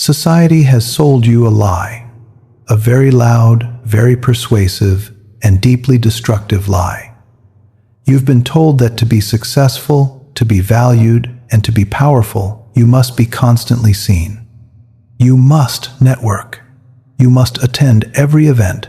Society has sold you a lie, a very loud, very persuasive, and deeply destructive lie. You've been told that to be successful, to be valued, and to be powerful, you must be constantly seen. You must network. You must attend every event,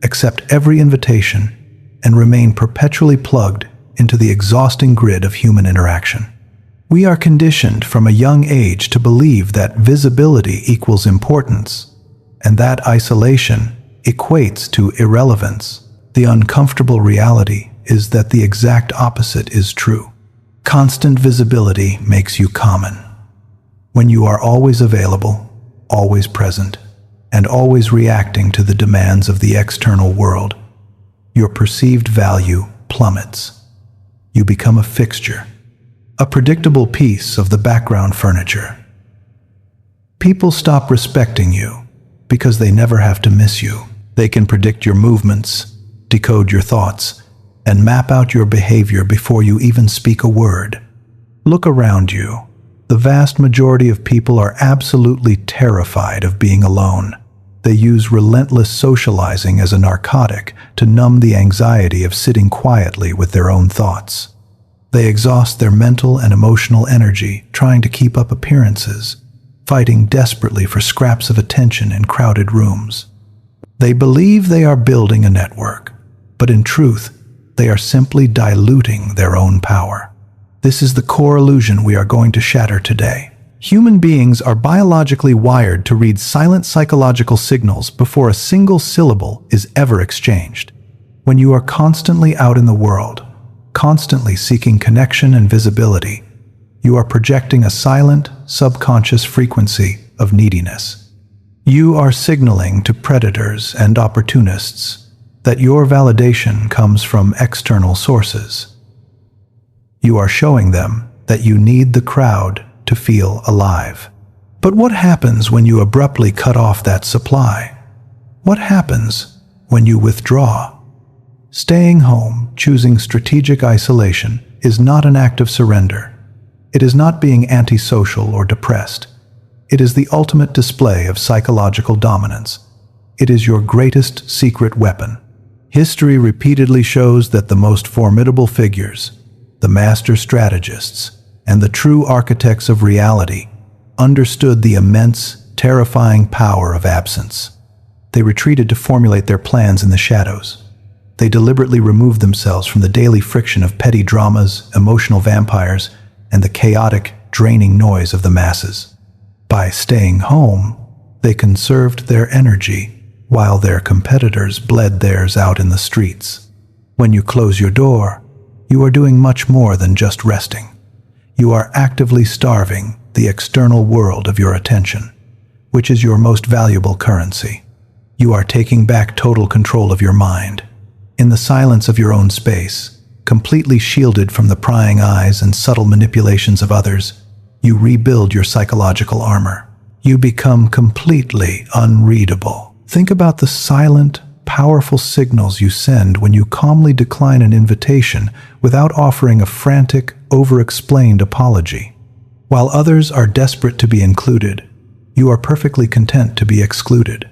accept every invitation, and remain perpetually plugged into the exhausting grid of human interaction. We are conditioned from a young age to believe that visibility equals importance, and that isolation equates to irrelevance. The uncomfortable reality is that the exact opposite is true. Constant visibility makes you common. When you are always available, always present, and always reacting to the demands of the external world, your perceived value plummets. You become a fixture, a predictable piece of the background furniture. People stop respecting you because they never have to miss you. They can predict your movements, decode your thoughts, and map out your behavior before you even speak a word. Look around you. The vast majority of people are absolutely terrified of being alone. They use relentless socializing as a narcotic to numb the anxiety of sitting quietly with their own thoughts. They exhaust their mental and emotional energy trying to keep up appearances, fighting desperately for scraps of attention in crowded rooms. They believe they are building a network, but in truth, they are simply diluting their own power. This is the core illusion we are going to shatter today. Human beings are biologically wired to read silent psychological signals before a single syllable is ever exchanged. When you are constantly out in the world, constantly seeking connection and visibility, you are projecting a silent, subconscious frequency of neediness. You are signaling to predators and opportunists that your validation comes from external sources. You are showing them that you need the crowd to feel alive. But what happens when you abruptly cut off that supply? What happens when you withdraw? Staying home, choosing strategic isolation, is not an act of surrender. It is not being antisocial or depressed. It is the ultimate display of psychological dominance. It is your greatest secret weapon. History repeatedly shows that the most formidable figures, the master strategists, and the true architects of reality understood the immense, terrifying power of absence. They retreated to formulate their plans in the shadows. They deliberately removed themselves from the daily friction of petty dramas, emotional vampires, and the chaotic, draining noise of the masses. By staying home, they conserved their energy while their competitors bled theirs out in the streets. When you close your door, you are doing much more than just resting. You are actively starving the external world of your attention, which is your most valuable currency. You are taking back total control of your mind. In the silence of your own space, completely shielded from the prying eyes and subtle manipulations of others, you rebuild your psychological armor. You become completely unreadable. Think about the silent, powerful signals you send when you calmly decline an invitation without offering a frantic, over-explained apology. While others are desperate to be included, you are perfectly content to be excluded.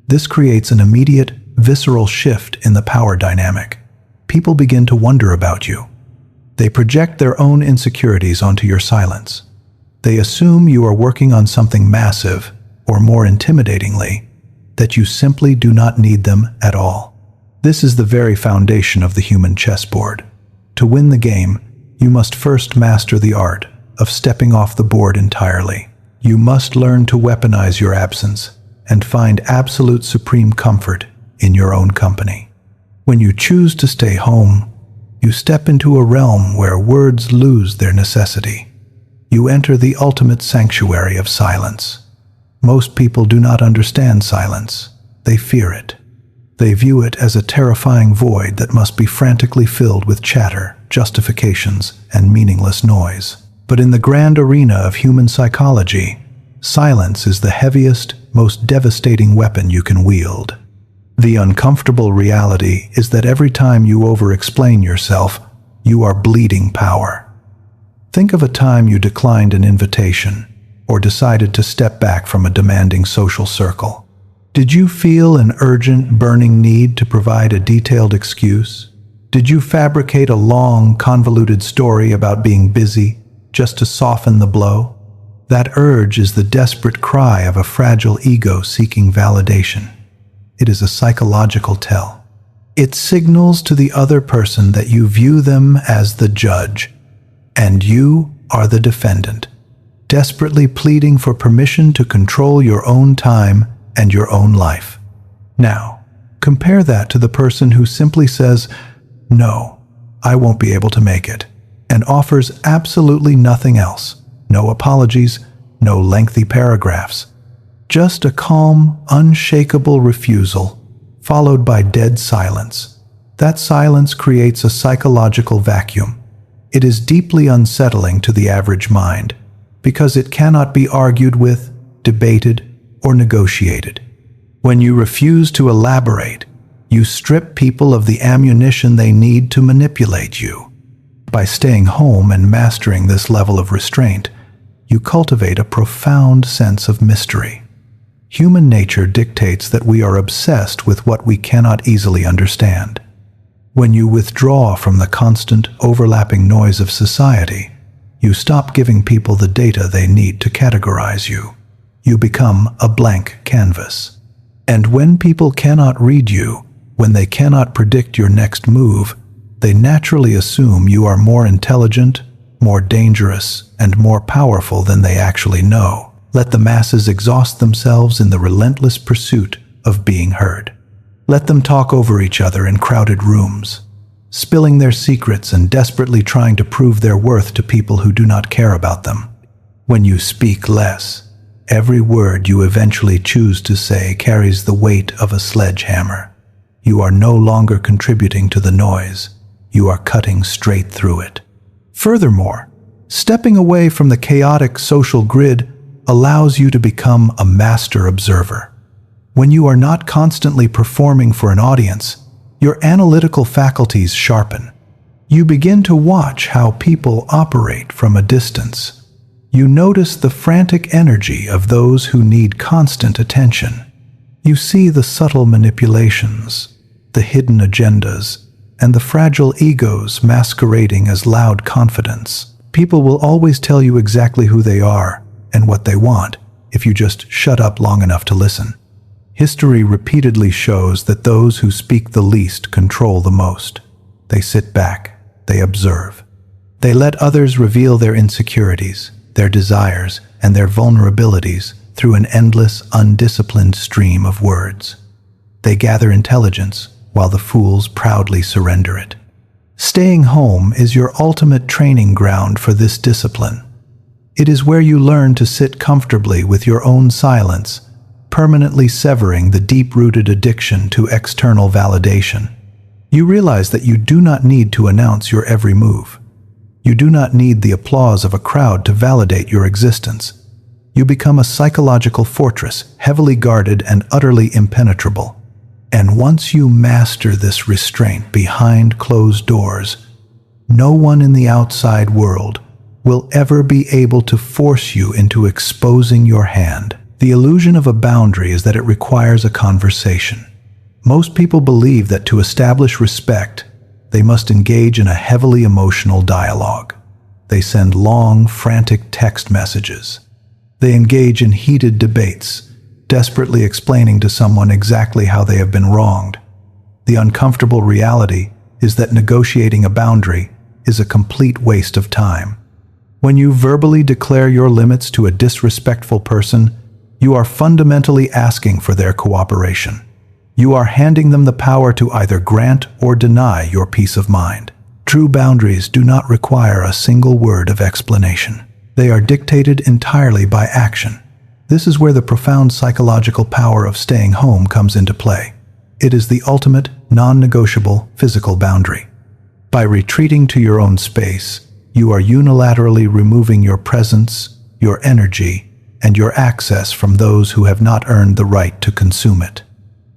This creates an immediate, visceral shift in the power dynamic. People begin to wonder about you. They project their own insecurities onto your silence. They assume you are working on something massive, or more intimidatingly, that you simply do not need them at all. This is the very foundation of the human chessboard. To win the game, you must first master the art of stepping off the board entirely. You must learn to weaponize your absence and find absolute supreme comfort in your own company. When you choose to stay home, you step into a realm where words lose their necessity. You enter the ultimate sanctuary of silence. Most people do not understand silence. They fear it. They view it as a terrifying void that must be frantically filled with chatter, justifications, and meaningless noise. But in the grand arena of human psychology, silence is the heaviest, most devastating weapon you can wield. The uncomfortable reality is that every time you over-explain yourself, you are bleeding power. Think of a time you declined an invitation. or decided to step back from a demanding social circle? Did you feel an urgent, burning need to provide a detailed excuse? Did you fabricate a long, convoluted story about being busy just to soften the blow? That urge is the desperate cry of a fragile ego seeking validation. It is a psychological tell. It signals to the other person that you view them as the judge, and you are the defendant, desperately pleading for permission to control your own time and your own life. Now, compare that to the person who simply says, "No, I won't be able to make it," and offers absolutely nothing else. No apologies, no lengthy paragraphs. Just a calm, unshakable refusal, followed by dead silence. That silence creates a psychological vacuum. It is deeply unsettling to the average mind, because it cannot be argued with, debated, or negotiated. When you refuse to elaborate, you strip people of the ammunition they need to manipulate you. By staying home and mastering this level of restraint, you cultivate a profound sense of mystery. Human nature dictates that we are obsessed with what we cannot easily understand. When you withdraw from the constant, overlapping noise of society, you stop giving people the data they need to categorize you. You become a blank canvas. And when people cannot read you, when they cannot predict your next move, they naturally assume you are more intelligent, more dangerous, and more powerful than they actually know. Let the masses exhaust themselves in the relentless pursuit of being heard. Let them talk over each other in crowded rooms, spilling their secrets and desperately trying to prove their worth to people who do not care about them. When you speak less, every word you eventually choose to say carries the weight of a sledgehammer. You are no longer contributing to the noise. You are cutting straight through it. Furthermore, stepping away from the chaotic social grid allows you to become a master observer. When you are not constantly performing for an audience, your analytical faculties sharpen. You begin to watch how people operate from a distance. You notice the frantic energy of those who need constant attention. You see the subtle manipulations, the hidden agendas, and the fragile egos masquerading as loud confidence. People will always tell you exactly who they are and what they want if you just shut up long enough to listen. History repeatedly shows that those who speak the least control the most. They sit back, they observe. They let others reveal their insecurities, their desires, and their vulnerabilities through an endless, undisciplined stream of words. They gather intelligence while the fools proudly surrender it. Staying home is your ultimate training ground for this discipline. It is where you learn to sit comfortably with your own silence, permanently severing the deep-rooted addiction to external validation. You realize that you do not need to announce your every move. You do not need the applause of a crowd to validate your existence. You become a psychological fortress, heavily guarded and utterly impenetrable. And once you master this restraint behind closed doors, no one in the outside world will ever be able to force you into exposing your hand. The illusion of a boundary is that it requires a conversation. Most people believe that to establish respect, they must engage in a heavily emotional dialogue. They send long, frantic text messages. They engage in heated debates, desperately explaining to someone exactly how they have been wronged. The uncomfortable reality is that negotiating a boundary is a complete waste of time. When you verbally declare your limits to a disrespectful person, you are fundamentally asking for their cooperation. You are handing them the power to either grant or deny your peace of mind. True boundaries do not require a single word of explanation. They are dictated entirely by action. This is where the profound psychological power of staying home comes into play. It is the ultimate, non-negotiable physical boundary. By retreating to your own space, you are unilaterally removing your presence, your energy, and your access from those who have not earned the right to consume it.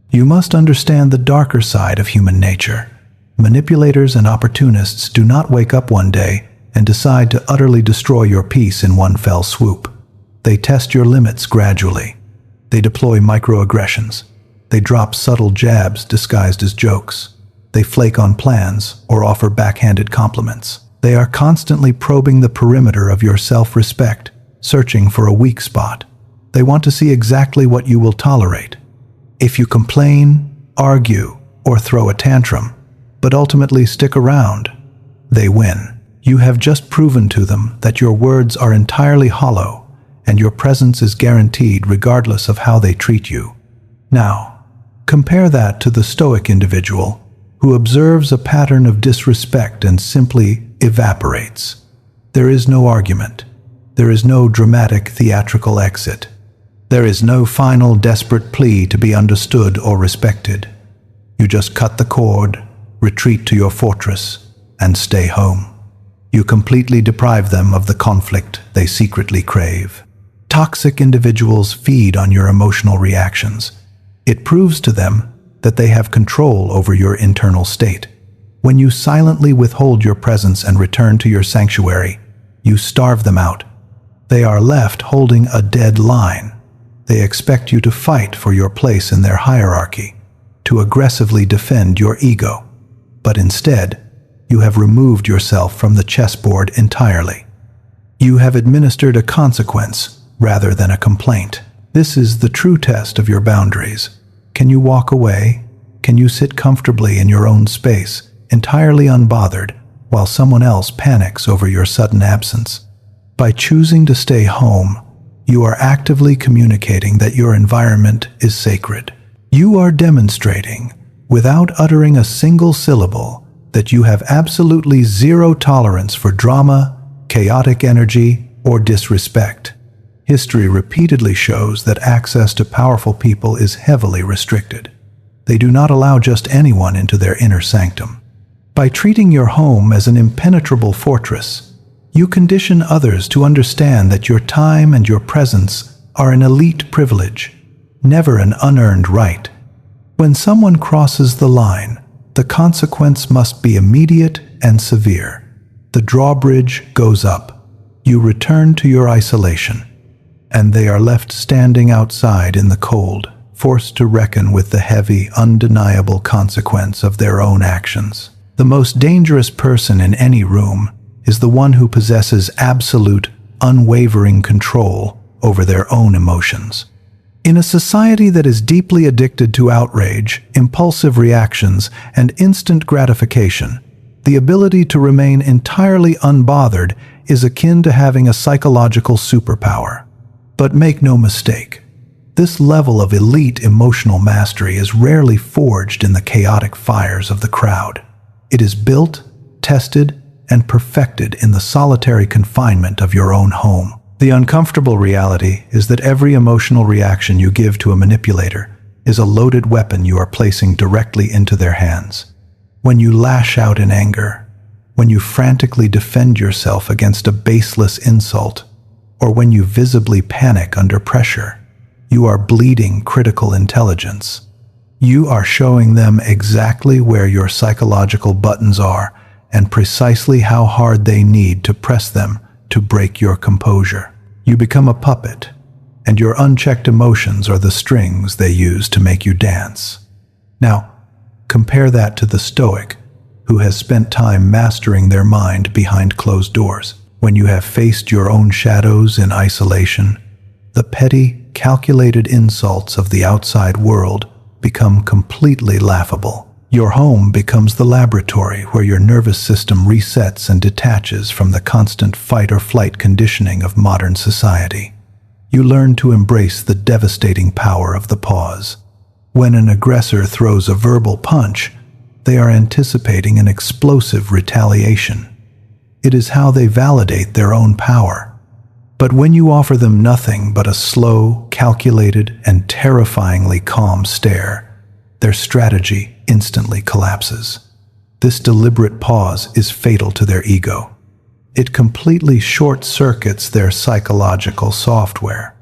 You must understand the darker side of human nature. Manipulators and opportunists do not wake up one day and decide to utterly destroy your peace in one fell swoop. They test your limits gradually. They deploy microaggressions. They drop subtle jabs disguised as jokes. They flake on plans or offer backhanded compliments. They are constantly probing the perimeter of your self-respect, searching for a weak spot. They want to see exactly what you will tolerate. If you complain, argue, or throw a tantrum, but ultimately stick around, they win. You have just proven to them that your words are entirely hollow and your presence is guaranteed regardless of how they treat you. Now, compare that to the Stoic individual who observes a pattern of disrespect and simply evaporates. There is no argument. There is no dramatic theatrical exit. There is no final desperate plea to be understood or respected. You just cut the cord, retreat to your fortress, and stay home. You completely deprive them of the conflict they secretly crave. Toxic individuals feed on your emotional reactions. It proves to them that they have control over your internal state. When you silently withhold your presence and return to your sanctuary, you starve them out. They are left holding a dead line. They expect you to fight for your place in their hierarchy, to aggressively defend your ego. But instead, you have removed yourself from the chessboard entirely. You have administered a consequence rather than a complaint. This is the true test of your boundaries. Can you walk away? Can you sit comfortably in your own space, entirely unbothered, while someone else panics over your sudden absence? By choosing to stay home, you are actively communicating that your environment is sacred. You are demonstrating, without uttering a single syllable, that you have absolutely zero tolerance for drama, chaotic energy, or disrespect. History repeatedly shows that access to powerful people is heavily restricted. They do not allow just anyone into their inner sanctum. By treating your home as an impenetrable fortress, you condition others to understand that your time and your presence are an elite privilege, never an unearned right. When someone crosses the line, the consequence must be immediate and severe. The drawbridge goes up. You return to your isolation, and they are left standing outside in the cold, forced to reckon with the heavy, undeniable consequence of their own actions. The most dangerous person in any room is the one who possesses absolute, unwavering control over their own emotions. In a society that is deeply addicted to outrage, impulsive reactions, and instant gratification, the ability to remain entirely unbothered is akin to having a psychological superpower. But make no mistake, this level of elite emotional mastery is rarely forged in the chaotic fires of the crowd. It is built, tested, and perfected in the solitary confinement of your own home. The uncomfortable reality is that every emotional reaction you give to a manipulator is a loaded weapon you are placing directly into their hands. When you lash out in anger, when you frantically defend yourself against a baseless insult, or when you visibly panic under pressure, you are bleeding critical intelligence. You are showing them exactly where your psychological buttons are and precisely how hard they need to press them to break your composure. You become a puppet, and your unchecked emotions are the strings they use to make you dance. Now, compare that to the Stoic, who has spent time mastering their mind behind closed doors. When you have faced your own shadows in isolation, the petty, calculated insults of the outside world become completely laughable. Your home becomes the laboratory where your nervous system resets and detaches from the constant fight-or-flight conditioning of modern society. You learn to embrace the devastating power of the pause. When an aggressor throws a verbal punch, they are anticipating an explosive retaliation. It is how they validate their own power. But when you offer them nothing but a slow, calculated, and terrifyingly calm stare, their strategy instantly collapses. This deliberate pause is fatal to their ego. It completely short-circuits their psychological software.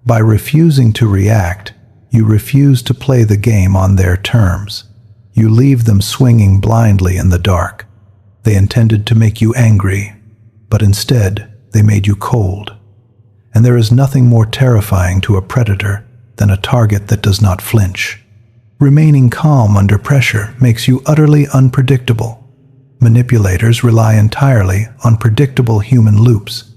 By refusing to react, you refuse to play the game on their terms. You leave them swinging blindly in the dark. They intended to make you angry, but instead they made you cold. and there is nothing more terrifying to a predator than a target that does not flinch. Remaining calm under pressure makes you utterly unpredictable. Manipulators rely entirely on predictable human loops.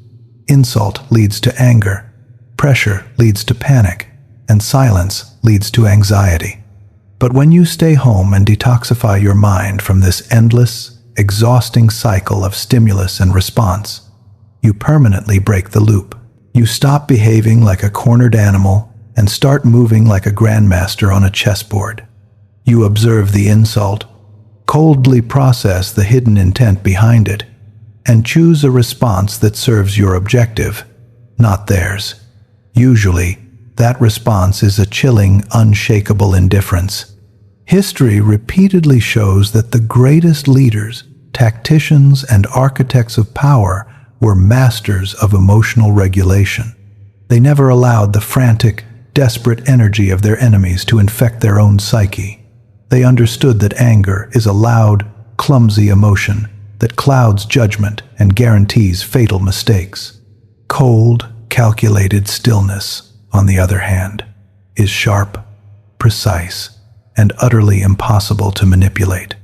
Insult leads to anger, pressure leads to panic, and silence leads to anxiety. But when you stay home and detoxify your mind from this endless, exhausting cycle of stimulus and response, you permanently break the loop. You stop behaving like a cornered animal and start moving like a grandmaster on a chessboard. You observe the insult, coldly process the hidden intent behind it, and choose a response that serves your objective, not theirs. Usually, that response is a chilling, unshakable indifference. History repeatedly shows that the greatest leaders, tacticians, and architects of power were masters of emotional regulation. They never allowed the frantic, desperate energy of their enemies to infect their own psyche. They understood that anger is a loud, clumsy emotion that clouds judgment and guarantees fatal mistakes. Cold, calculated stillness, on the other hand, is sharp, precise, and utterly impossible to manipulate.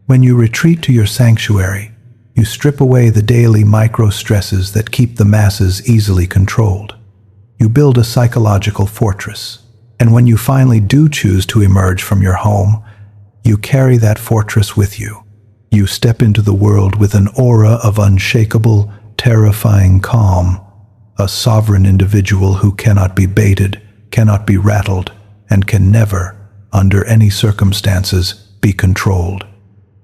When you retreat to your sanctuary, you strip away the daily micro-stresses that keep the masses easily controlled. You build a psychological fortress, and when you finally do choose to emerge from your home, you carry that fortress with you. You step into the world with an aura of unshakable, terrifying calm, a sovereign individual who cannot be baited, cannot be rattled, and can never, under any circumstances, be controlled.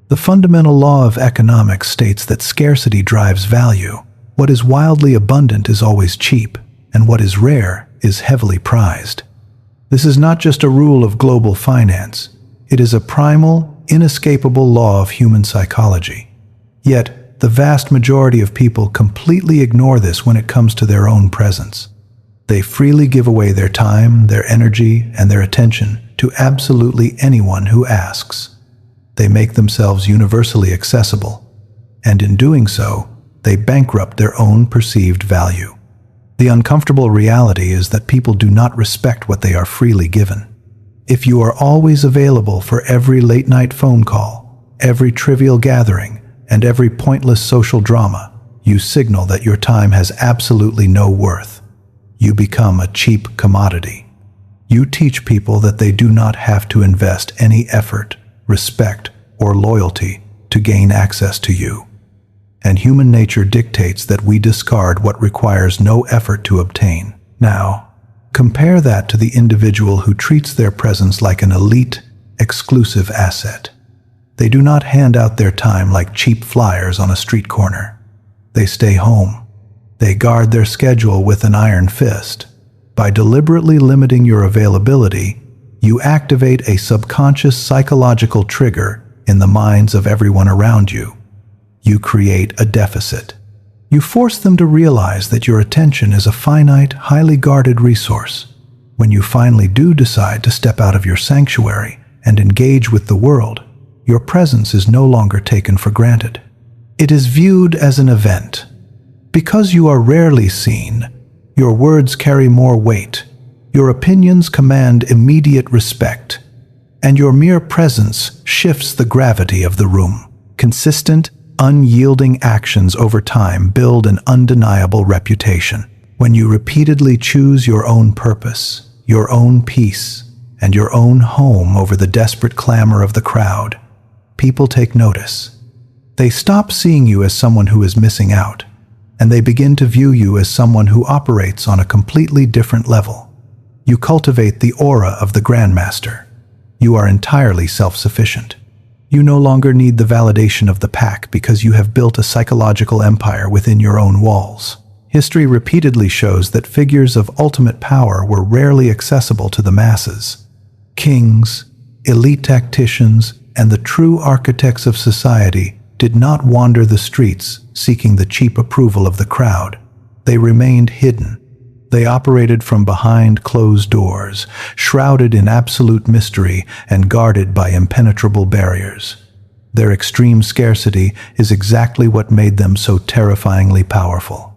The fundamental law of economics states that scarcity drives value. What is wildly abundant is always cheap, and what is rare is heavily prized. This is not just a rule of global finance. It is a primal, inescapable law of human psychology. Yet, the vast majority of people completely ignore this when it comes to their own presence. They freely give away their time, their energy, and their attention to absolutely anyone who asks. They make themselves universally accessible, and in doing so, they bankrupt their own perceived value. The uncomfortable reality is that people do not respect what they are freely given. If you are always available for every late-night phone call, every trivial gathering, and every pointless social drama, you signal that your time has absolutely no worth. You become a cheap commodity. You teach people that they do not have to invest any effort, respect, or loyalty to gain access to you. And human nature dictates that we discard what requires no effort to obtain. Now, compare that to the individual who treats their presence like an elite, exclusive asset. They do not hand out their time like cheap flyers on a street corner. They stay home. They guard their schedule with an iron fist. By deliberately limiting your availability, you activate a subconscious psychological trigger in the minds of everyone around you. You create a deficit. You force them to realize that your attention is a finite, highly guarded resource. When you finally do decide to step out of your sanctuary and engage with the world, your presence is no longer taken for granted. It is viewed as an event. Because you are rarely seen, your words carry more weight, your opinions command immediate respect, and your mere presence shifts the gravity of the room. Consistent, unyielding actions over time build an undeniable reputation. When you repeatedly choose your own purpose, your own peace, and your own home over the desperate clamor of the crowd, people take notice. They stop seeing you as someone who is missing out, and they begin to view you as someone who operates on a completely different level. You cultivate the aura of the Grandmaster. You are entirely self-sufficient. You no longer need the validation of the pack because you have built a psychological empire within your own walls. History repeatedly shows that figures of ultimate power were rarely accessible to the masses. Kings, elite tacticians, and the true architects of society did not wander the streets seeking the cheap approval of the crowd. They remained hidden. They operated from behind closed doors, shrouded in absolute mystery and guarded by impenetrable barriers. Their extreme scarcity is exactly what made them so terrifyingly powerful.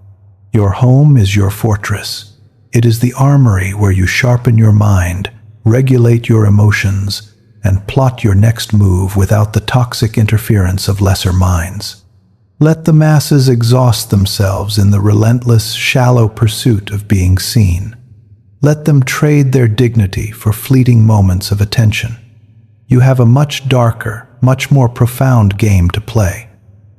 Your home is your fortress. It is the armory where you sharpen your mind, regulate your emotions, and plot your next move without the toxic interference of lesser minds. Let the masses exhaust themselves in the relentless, shallow pursuit of being seen. Let them trade their dignity for fleeting moments of attention. You have a much darker, much more profound game to play.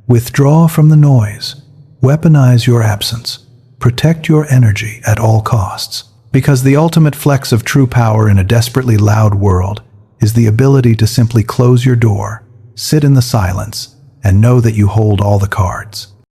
Withdraw from the noise. Weaponize your absence. Protect your energy at all costs. Because the ultimate flex of true power in a desperately loud world is the ability to simply close your door, sit in the silence, and know that you hold all the cards.